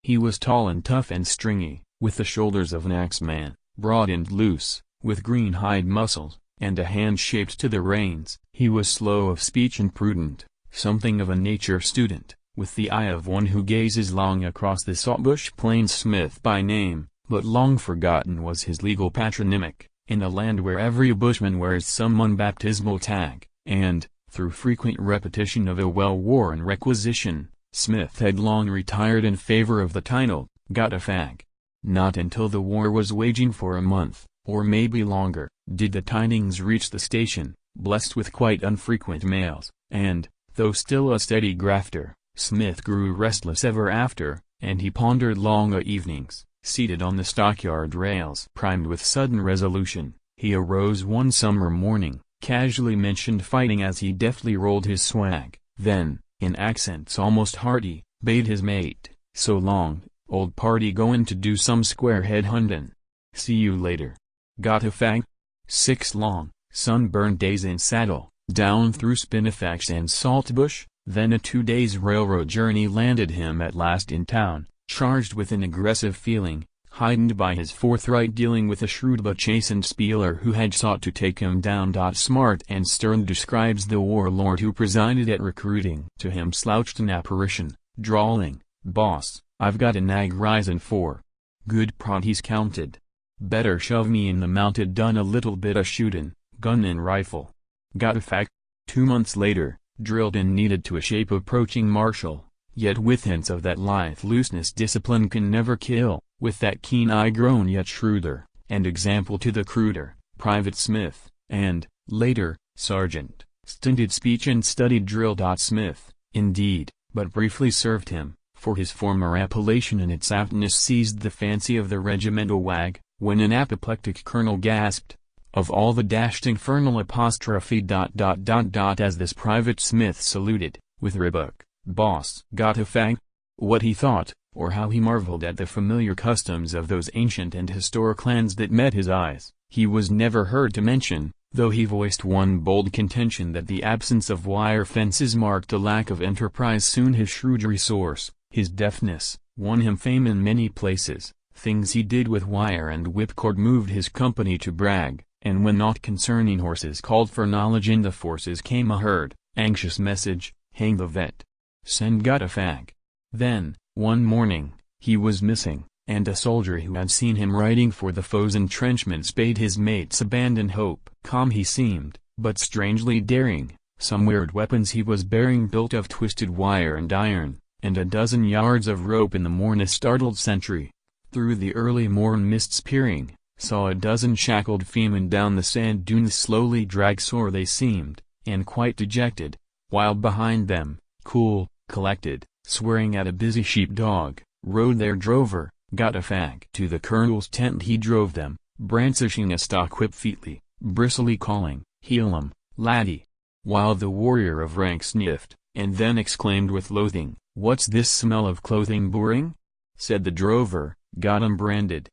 He was tall and tough and stringy, with the shoulders of an axeman, broad and loose, with green hide muscles, and a hand shaped to the reins. He was slow of speech and prudent, something of a nature student, with the eye of one who gazes long across the saltbush plains. Smith by name, but long forgotten was his legal patronymic, in a land where every bushman wears some unbaptismal tag, and, through frequent repetition of a well-worn requisition, Smith had long retired in favor of the title, Got-A-Fag. Not until the war was waging for a month, or maybe longer, did the tidings reach the station, blessed with quite unfrequent mails, and, though still a steady grafter, Smith grew restless ever after, and he pondered long evenings, seated on the stockyard rails. Primed with sudden resolution, he arose one summer morning, casually mentioned fighting as he deftly rolled his swag, then, in accents almost hearty, bade his mate, "So long, old party, goin' to do some square head huntin'. See you later. Got-A-Fag?" 6 long, sunburned days in saddle, down through spinifex and saltbush, then a 2 days' railroad journey landed him at last in town, charged with an aggressive feeling, heightened by his forthright dealing with a shrewd but chastened spieler who had sought to take him down. Smart and stern describes the warlord who presided at recruiting. To him slouched an apparition, drawling, "Boss, I've got a nag risin' for good prod," he's counted. "Better shove me in the mounted, done a little bit of shootin', gun and rifle." Got-A-Fag? 2 months later, drilled and needed to a shape approaching martial, yet with hints of that lithe looseness discipline can never kill, with that keen eye grown yet shrewder, and example to the cruder, Private Smith, and, later, Sergeant, stinted speech and studied drill. Smith, indeed, but briefly served him, for his former appellation and its aptness seized the fancy of the regimental wag, when an apoplectic colonel gasped, "Of all the dashed infernal apostrophe ... as this Private Smith saluted, with rebuke, 'Boss, Got-A-Fag?'" What he thought, or how he marveled at the familiar customs of those ancient and historic lands that met his eyes, he was never heard to mention, though he voiced one bold contention that the absence of wire fences marked a lack of enterprise. Soon his shrewd resource, his deftness, won him fame in many places. Things he did with wire and whipcord moved his company to brag, and when naught concerning horses called for knowledge in the forces came a herd, anxious message, "Hang the vet. Send Got-A-Fag." Then, one morning, he was missing, and a soldier who had seen him riding for the foe's entrenchments bade his mates abandon hope. Calm he seemed, but strangely daring, some weird weapons he was bearing built of twisted wire and iron, and a dozen yards of rope in the morn. A startled sentry, through the early morn mists peering, saw a dozen shackled femen down the sand dunes slowly drag. Sore they seemed, and quite dejected, while behind them, cool, collected, swearing at a busy sheepdog, rode their drover, Got-A-Fag. To the colonel's tent he drove them, brandishing a stock whip featly, bristly calling, "Heel 'em, laddie!" While the warrior of rank sniffed, and then exclaimed with loathing, "What's this smell of clothing boring?" Said the drover, "Got 'em branded,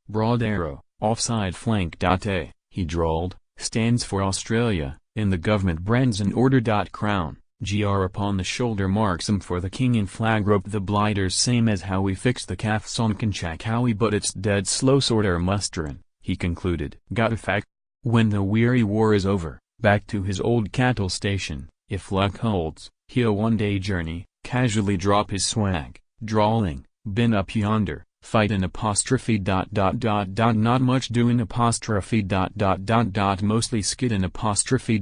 broad arrow, offside flank." He drawled, "Stands for Australia, in the government brands an order. Crown, GR upon the shoulder marks 'em for the king, in flag rope the blighters same as how we fix the calfs on Conchacowie, but it's dead slow sorter musterin'," he concluded. Got-A-Fag? When the weary war is over, back to his old cattle station, if luck holds, he'll one day journey, casually drop his swag, drawling, "Been up yonder, fightin' apostrophe ... not much doin' apostrophe ... mostly skiddin' apostrophe ...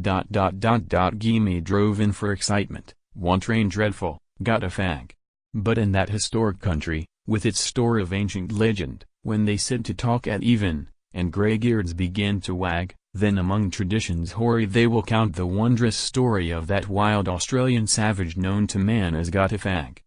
Gimme drove in for excitement, one train dreadful, Got-A-Fag." But in that historic country, with its store of ancient legend, when they sit to talk at even, and grey-beards begin to wag, then among traditions hoary they will count the wondrous story of that wild Australian savage known to man as Got-A-Fag.